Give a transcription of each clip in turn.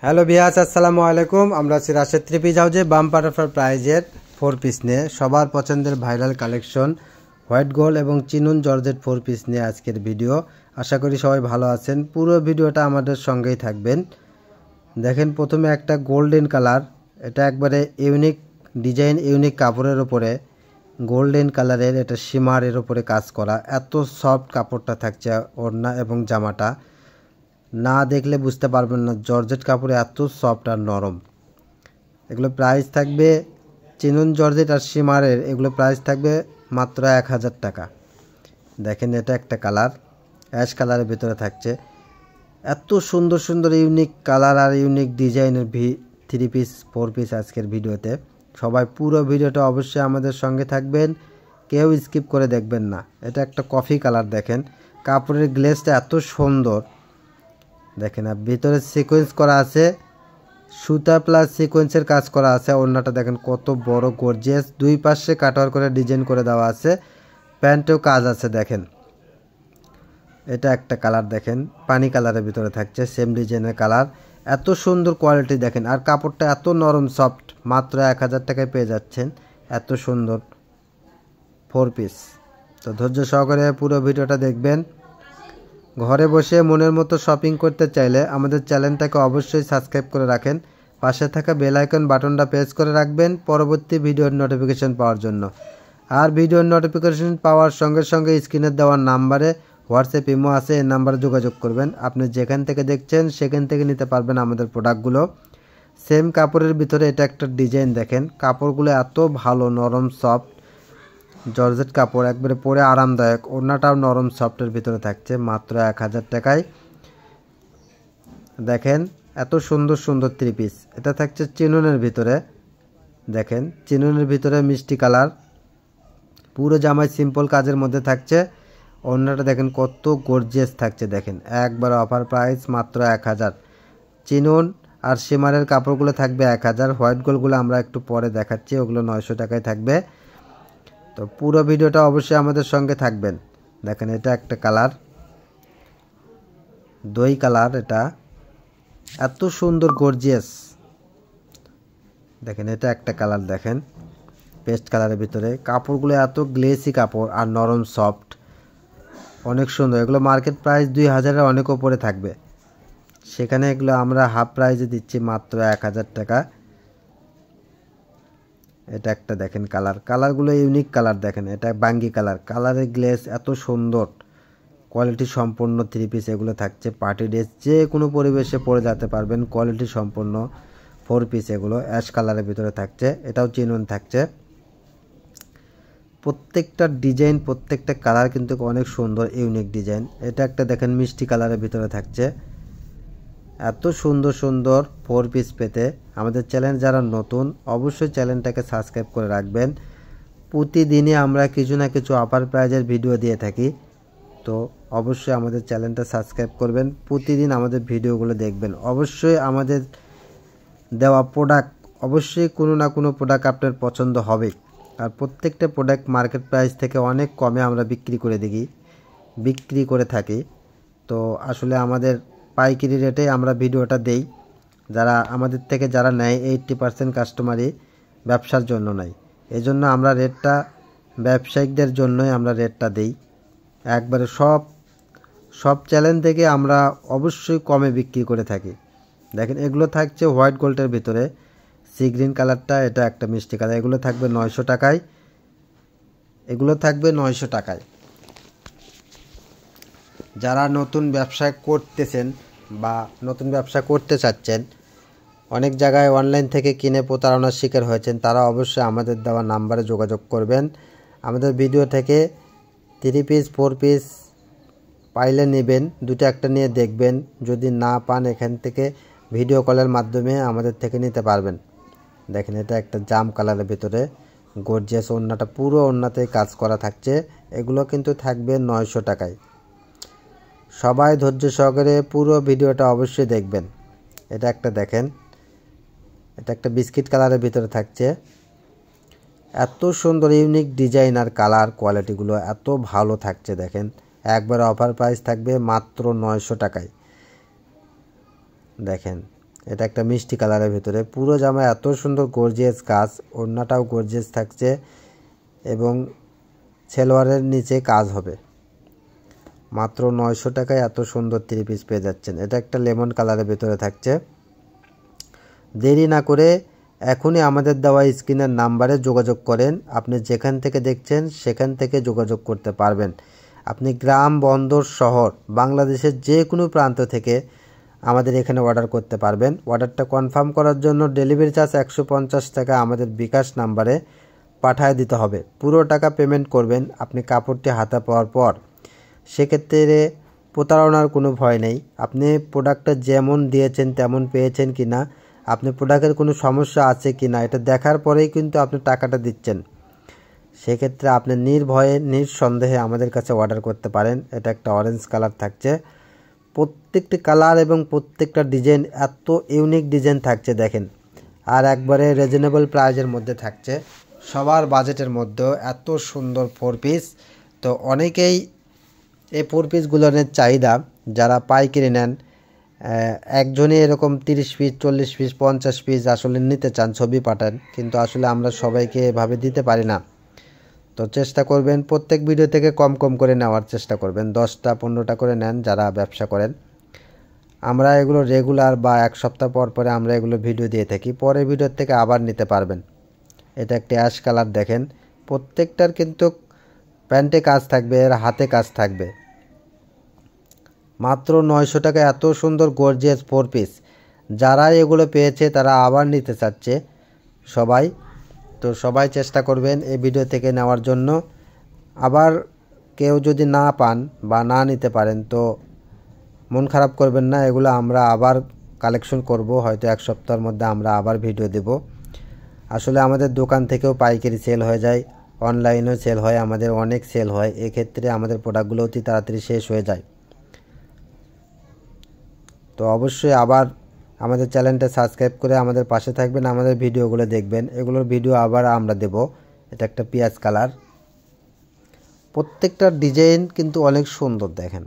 Hello viewers, আসসালামু আলাইকুম। আমরা আছি রাশেদ থ্রি পিস হাউজে বাম্পার অফার প্রাইজের 4 পিস নিয়ে সবার পছন্দের ভাইরাল কালেকশন হোয়াইট গোল্ড এবং চিনুন জর্জেট 4 পিস নিয়ে আজকের ভিডিও। আশা করি সবাই ভালো আছেন। পুরো ভিডিওটা আমাদের সঙ্গেই থাকবেন। দেখেন, প্রথমে একটা গোল্ডেন কালার, এটা একবারে ইউনিক ডিজাইন, ইউনিক কাপড়ের উপরে গোল্ডেন কালারের, এটা শিমারের উপরে কাজ করা। এত সফট কাপড়টা থাকছে ওড়না এবং জামাটা, না দেখলে বুঝতে পারবেন না জর্জেট কাপড়ে এত সফট আর নরম। এগুলো প্রাইস থাকবে চিনুন জর্জেট আর শিমারের, এগুলো প্রাইস থাকবে মাত্র 1000 টাকা। দেখেন, এটা একটা কালার অ্যাশ কালারের ভিতরে থাকছে। এত সুন্দর সুন্দর ইউনিক কালার আর ইউনিক ডিজাইনের 3 পিস 4 পিস আজকের ভিডিওতে। সবাই পুরো ভিডিওটা অবশ্যই আমাদের সঙ্গে থাকবেন, কেউ স্কিপ করে দেখবেন না। এটা একটা কফি কালার। দেখেন কাপড়ের গ্লেজটা এত সুন্দর। দেখেন, আর ভিতরে সিকোয়েন্স করা আছে, সুতা প্লাস সিকোয়েন্সের কাজ করা আছে। ওড়নাটা দেখেন কত বড় গর্জিয়াস, দুই পাশে কাটওয়ার করে ডিজাইন করে দেওয়া আছে, প্যান্টেও কাজ আছে। দেখেন, এটা একটা কালার, দেখেন পানি কালারের ভিতরে থাকছে, সেম ডিজাইনের কালার। এত সুন্দর কোয়ালিটি দেখেন, আর কাপড়টা এত নরম সফট। মাত্র 1000 টাকায় পেয়ে যাচ্ছেন এত সুন্দর 4 পিস। তো ধৈর্য সহকারে পুরো ভিডিওটা দেখবেন। ঘরে বসে মনের মতো শপিং করতে চাইলে আমাদের চ্যানেলটাকে অবশ্যই সাবস্ক্রাইব করে রাখেন, পাশে থাকা বেল আইকন বাটনটা প্রেস করে রাখবেন পরবর্তী ভিডিওর নোটিফিকেশন পাওয়ার জন্য। আর ভিডিওর নোটিফিকেশন পাওয়ার সঙ্গে সঙ্গে স্ক্রিনে দেওয়া নাম্বারে হোয়াটসঅ্যাপ ইমো আছে, এই নাম্বারে যোগাযোগ করবেন। আপনি যেখান থেকে দেখছেন সেখান থেকে নিতে পারবেন আমাদের প্রোডাক্টগুলো। সেম কাপড়ের ভিতরে এটা একটা ডিজাইন। দেখেন কাপড়গুলো এত ভালো, নরম সফট জর্জেট কাপড়, একবারে পরে আরামদায়ক। ওড়নাটাও নরম সফটের ভিতরে থাকছে মাত্র 1000 টাকায়। দেখেন এত সুন্দর সুন্দর 3 পিস। এটা থাকছে চিনুনের ভিতরে। দেখেন চিনুনের ভিতরে মিষ্টি কালার, পুরো জামাই সিম্পল কাজের মধ্যে থাকছে। ওড়নাটা দেখেন কত গর্জিয়াস থাকছে। দেখেন একবার অফার প্রাইস মাত্র 1000। চিনুন আর শিমারের কাপড়গুলো থাকবে 1000। হোয়াইট গোল্ডগুলো আমরা একটু পরে দেখাচ্ছি, ওগুলো 900 টাকায় থাকবে। তো পুরো ভিডিওটা অবশ্যই আমাদের সঙ্গে থাকবেন। দেখেন এটা একটা কালার, দই কালার, এটা এত সুন্দর গর্জিয়াস। দেখেন এটা একটা কালার, দেখেন পেস্ট কালারের ভিতরে। কাপড়গুলো এত গ্লেসি কাপড় আর নরম সফট, অনেক সুন্দর। এগুলো মার্কেট প্রাইস 2000-এর অনেক ওপরে থাকবে, সেখানে এগুলো আমরা হাফ প্রাইসে দিচ্ছি মাত্র 1000 টাকা। এটা একটা দেখেন কালার, কালারগুলো ইউনিক কালার। দেখেন এটা বাঙ্গি কালার, কালারের গ্লেজ এত সুন্দর, কোয়ালিটি সম্পন্ন 3 পিস এগুলো থাকছে। পার্টি ড্রেস যে কোনো পরিবেশে পরে যেতে পারবেন, কোয়ালিটি সম্পন্ন 4 পিস এগুলো। অ্যাশ কালারের ভিতরে থাকছে, এটাও চিনুন থাকছে। প্রত্যেকটা ডিজাইন, প্রত্যেকটা কালার কিন্তু অনেক সুন্দর ইউনিক ডিজাইন। এটা একটা দেখেন মিষ্টি কালারের ভিতরে থাকছে। এত সুন্দর সুন্দর 4 পিস পেতে আমাদের চ্যানেল যারা নতুন অবশ্যই চ্যানেলটাকে সাবস্ক্রাইব করে রাখবেন। প্রতিদিনই আমরা কিছু না কিছু অফার প্রাইজের ভিডিও দিয়ে থাকি, তো অবশ্যই আমাদের চ্যানেলটা সাবস্ক্রাইব করবেন, প্রতিদিন আমাদের ভিডিওগুলো দেখবেন। অবশ্যই আমাদের দেওয়া প্রোডাক্ট, অবশ্যই কোনো না কোনো প্রোডাক্ট আপনার পছন্দ হবে। আর প্রত্যেকটা প্রোডাক্ট মার্কেট প্রাইস থেকে অনেক কমে আমরা বিক্রি করে থাকি। তো আসলে আমাদের পাইকারি রেটে আমরা ভিডিওটা দেই। যারা আমাদের থেকে যারা নেয় 80% কাস্টমারই ব্যবসার জন্য নেয়, এই জন্য আমরা রেটটা ব্যবসায়িকদের জন্যই আমরা রেটটা দিই। একবারে সব চ্যানেল থেকে আমরা অবশ্যই কমে বিক্রি করে থাকি। দেখেন এগুলো থাকছে হোয়াইট গোল্ডের ভিতরে, সি গ্রিন কালারটা, এটা একটা মিষ্টি কালার। এগুলো থাকবে 900 টাকায়, এগুলো থাকবে 900 টাকায়। যারা নতুন ব্যবসা করতেছেন বা নতুন ব্যবসা করতে চাচ্ছেন, অনেক জায়গায় অনলাইন থেকে কিনে প্রতারণার শিকার হয়েছেন, তারা অবশ্যই আমাদের দেওয়া নাম্বারে যোগাযোগ করবেন। আমাদের ভিডিও থেকে 3 পিস 4 পিস পাইলে নেবেন, দুটো একটা নিয়ে দেখবেন। যদি না পান এখান থেকে ভিডিও কলের মাধ্যমে আমাদের থেকে নিতে পারবেন। দেখেন এটা একটা জাম কালারের ভিতরে গর্জিয়াস, ওড়নাটা পুরো ওড়নাতেই কাজ করা থাকছে। এগুলো কিন্তু থাকবে 900 টাকায়। সবাই ধৈর্য সহকারে পুরো ভিডিওটা অবশ্যই দেখবেন। এটা একটা দেখেন, এটা একটা বিস্কিট কালারের ভিতরে থাকছে। এত সুন্দর ইউনিক ডিজাইন আর কালার কোয়ালিটিগুলো এত ভালো থাকছে। দেখেন একবার অফার প্রাইস থাকবে মাত্র 900 টাকায়। দেখেন এটা একটা মিষ্টি কালারের ভিতরে, পুরো জামা এত সুন্দর গর্জিয়াস কাজ, ওড়নাটাও গর্জিয়াস থাকছে এবং সালোয়ারের নিচে কাজ হবে। মাত্র 900 টাকায় এত সুন্দর 3 পিস পেয়ে যাচ্ছেন। এটা একটা লেমন কালারের ভিতরে থাকছে। দেরি না করে এখনই আমাদের দেওয়া স্ক্রিনের নাম্বারে যোগাযোগ করেন। আপনি যেখান থেকে দেখছেন সেখান থেকে যোগাযোগ করতে পারবেন। আপনি গ্রাম, বন্দর, শহর, বাংলাদেশের যে কোনো প্রান্ত থেকে আমাদের এখানে অর্ডার করতে পারবেন। অর্ডারটা কনফার্ম করার জন্য ডেলিভারি চার্জ 150 টাকা আমাদের বিকাশ নাম্বারে পাঠিয়ে দিতে হবে। পুরো টাকা পেমেন্ট করবেন আপনি কাপড়টি হাতে পাওয়ার পর। সেক্ষেত্রে প্রতারণার কোনো ভয় নেই। আপনি প্রোডাক্টটা যেমন দিয়েছেন তেমন পেয়েছেন কি না, আপনি প্রোডাক্টের কোনো সমস্যা আছে কি না, এটা দেখার পরেই কিন্তু আপনি টাকাটা দিচ্ছেন। সেক্ষেত্রে আপনি নির্ভয়ে নিঃসন্দেহে আমাদের কাছে অর্ডার করতে পারেন। এটা একটা অরেঞ্জ কালার থাকছে। প্রত্যেকটি কালার এবং প্রত্যেকটা ডিজাইন এত ইউনিক ডিজাইন থাকছে দেখেন, আর একবারে রিজনেবল প্রাইজের মধ্যে থাকছে, সবার বাজেটের মধ্যেও এত সুন্দর 4 পিস। তো অনেকেই এই 4 পিসগুলোর চাহিদা, যারা পাইকারি নেন, একজনই এরকম 30 পিস, 40 পিস, 50 পিস আসলে নিতে চান, ছবি পাঠান, কিন্তু আসলে আমরা সবাইকে এভাবে দিতে পারি না। তো চেষ্টা করবেন প্রত্যেক ভিডিও থেকে কম কম করে নেওয়ার চেষ্টা করবেন, 10টা 15টা করে নেন যারা ব্যবসা করেন। আমরা এগুলো রেগুলার বা এক সপ্তাহ পর পরে আমরা এগুলো ভিডিও দিয়ে থাকি, পরে ভিডিওর থেকে আবার নিতে পারবেন। এটা একটা অ্যাশ কালার দেখেন, প্রত্যেকটার কিন্তু প্যান্টে কাজ থাকবে, এর হাতে কাজ থাকবে। মাত্র 900 টাকা এত সুন্দর গর্জিয়াস 4 পিস। যারা এগুলো পেয়েছে তারা আবার নিতে চাচ্ছে সবাই। তো সবাই চেষ্টা করবেন এই ভিডিও থেকে নেওয়ার জন্য। আবার কেউ যদি না পান বা না নিতে পারেন তো মন খারাপ করবেন না, এগুলো আমরা আবার কালেকশন করব, হয়তো এক সপ্তাহের মধ্যে আমরা আবার ভিডিও দেব। আসলে আমাদের দোকান থেকেও পাইকারি সেল হয়ে যায়, অনলাইনেও সেল হয়, আমাদের অনেক সেল হয়। এক্ষেত্রে আমাদের প্রোডাক্টগুলো অতি তাড়াতাড়ি শেষ হয়ে যায়। তো অবশ্যই আবার আমাদের চ্যানেলটা সাবস্ক্রাইব করে আমাদের পাশে থাকবেন, আমাদের ভিডিওগুলো দেখবেন, এগুলোর ভিডিও আবার আমরা দেব। এটা একটা পেঁয়াজ কালার, প্রত্যেকটা ডিজাইন কিন্তু অনেক সুন্দর দেখেন,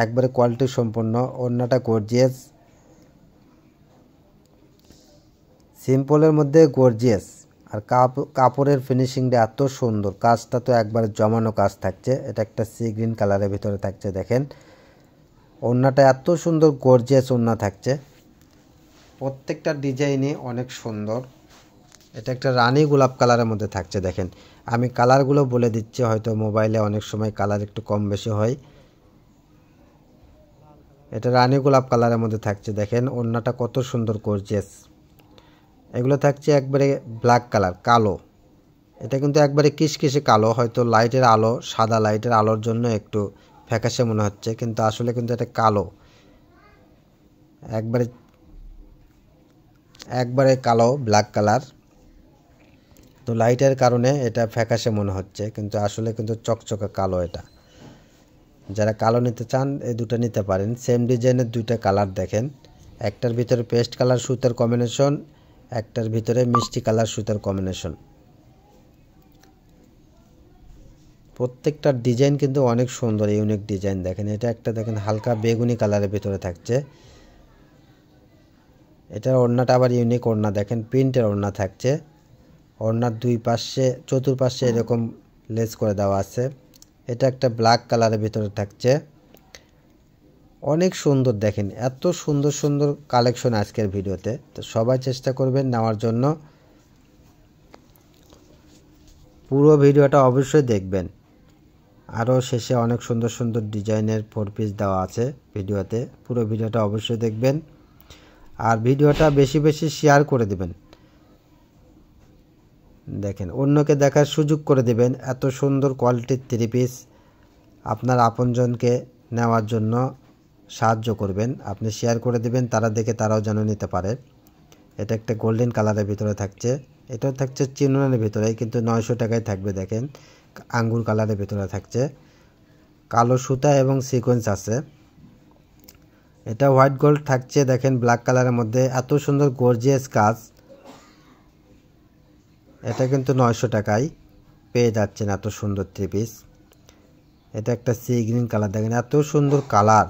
একবারে কোয়ালিটি সম্পন্ন। ওড়নাটা গর্জিয়াস, সিম্পলের মধ্যে গর্জিয়াস, আর কাপড়ের ফিনিশিংটা এত সুন্দর, কাজটা তো একবারে জমানো কাজ থাকছে। এটা একটা সি গ্রিন কালারের ভিতরে থাকছে দেখেন, ওড়নাটা এত সুন্দর গর্জিয়াস ওড়না থাকছে, প্রত্যেকটা ডিজাইনই অনেক সুন্দর। এটা একটা রানী গোলাপ কালারের মধ্যে থাকছে দেখেন। আমি কালারগুলো বলে দিচ্ছি, হয়তো মোবাইলে অনেক সময় কালার একটু কম বেশি হয়। এটা রানী গোলাপ কালারের মধ্যে থাকছে দেখেন, ওড়নাটা কত সুন্দর গর্জিয়াস। এগুলো থাকছে একবারে ব্ল্যাক কালার, কালো। এটা কিন্তু একবারে কিসকিসে কালো, হয়তো লাইটের আলো, সাদা লাইটের আলোর জন্য একটু ফ্যাকাশে মনে হচ্ছে, কিন্তু আসলে কিন্তু এটা কালো, একবারে কালো, ব্ল্যাক কালার। তো লাইটের কারণে এটা ফ্যাকাশে মনে হচ্ছে, কিন্তু আসলে কিন্তু চকচকে কালো। এটা যারা কালো নিতে চান এই দুটো নিতে পারেন। সেম ডিজাইনের দুইটা কালার দেখেন, একটার ভিতরে পেস্ট কালার সুতার কম্বিনেশন, একটার ভিতরে মিষ্টি কালার সুতার কম্বিনেশন। প্রত্যেকটা ডিজাইন কিন্তু অনেক সুন্দর, ইউনিক ডিজাইন দেখেন। এটা একটা দেখেন হালকা বেগুনি কালারের ভিতরে থাকছে। এটার ওড়নাটা আবার ইউনিক ওড়না দেখেন, প্রিন্টের ওড়না থাকছে। ওড়নার দুই পাশে, চতুর্পাশে এরকম লেস করে দেওয়া আছে। এটা একটা ব্ল্যাক কালারের ভিতরে থাকছে, অনেক সুন্দর দেখেন। এত সুন্দর সুন্দর কালেকশন আজকের ভিডিওতে, তো সবাই চেষ্টা করবেন নেওয়ার জন্য। পুরো ভিডিওটা অবশ্যই দেখবেন, আরও শেষে অনেক সুন্দর সুন্দর ডিজাইনের 4 পিস দেওয়া আছে ভিডিওতে। পুরো ভিডিওটা অবশ্যই দেখবেন, আর ভিডিওটা বেশি বেশি শেয়ার করে দিবেন। দেখেন অন্যকে দেখার সুযোগ করে দিবেন। এত সুন্দর কোয়ালিটির 3 পিস আপনার আপনজনকে নেওয়ার জন্য সাহায্য করবেন, আপনি শেয়ার করে দিবেন, তারা দেখে তারাও যেন নিতে পারে। এটা একটা গোল্ডেন কালারের ভিতরে থাকছে, এটাও থাকছে চিননের ভিতরে, কিন্তু 900 টাকায় থাকবে দেখেন। আঙ্গুর কালারের ভিতরে থাকছে, কালো সুতা এবং সিকোয়েন্স আছে। এটা হোয়াইট গোল্ড থাকছে দেখেন, ব্ল্যাক কালারের মধ্যে এত সুন্দর গর্জিয়াস কাজ। এটা কিন্তু 900 টাকায় পেয়ে যাচ্ছেন এত সুন্দর 3 পিস। এটা একটা সি গ্রিন কালার দেখেন, এত সুন্দর কালার,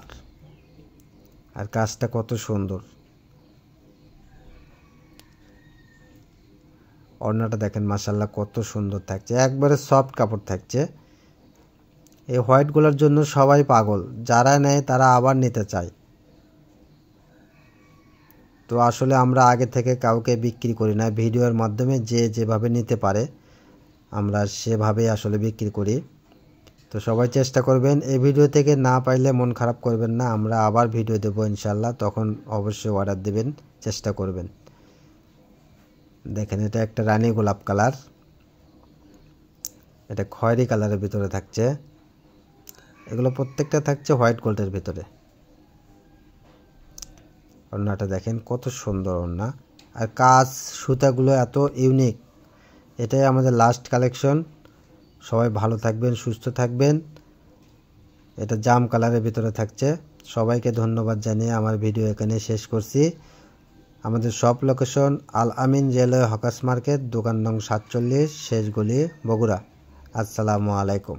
আর কাজটা কত সুন্দর। ওড়নাটা দেখেন মাশাআল্লাহ কত সুন্দর থাকছে, একবারে সফট কাপড় থাকছে। এই হোয়াইটগুলোর জন্য সবাই পাগল, যারা নেয় তারা আবার নিতে চায়। তো আসলে আমরা আগে থেকে কাউকে বিক্রি করি না, ভিডিওর মাধ্যমে যে যেভাবে নিতে পারে আমরা সেভাবেই আসলে বিক্রি করি। তো সবাই চেষ্টা করবেন, এই ভিডিও থেকে না পাইলে মন খারাপ করবেন না, আমরা আবার ভিডিও দেবো ইনশাল্লাহ, তখন অবশ্যই অর্ডার দেবেন, চেষ্টা করবেন। দেখেন এটা একটা রানী গোলাপ কালার, এটা খয়েরি কালারের ভিতরে থাকছে, এগুলো প্রত্যেকটা থাকছে হোয়াইট গোল্ডের ভিতরে। ওড়নাটা দেখেন কত সুন্দর ওড়না, আর কাজ সুতাগুলো এত ইউনিক। এটাই আমাদের লাস্ট কালেকশন। সবাই ভালো থাকবেন, সুস্থ থাকবেন। এটা জাম কালারের ভিতরে থাকছে। সবাইকে ধন্যবাদ জানিয়ে আমার ভিডিও এখানে শেষ করছি। আমাদের শপ লোকেশন আল আমিন রেলওয়ে হকার্স মার্কেট, দোকান নং 47, শেষ গলি, বগুড়া। আসসালামু আলাইকুম।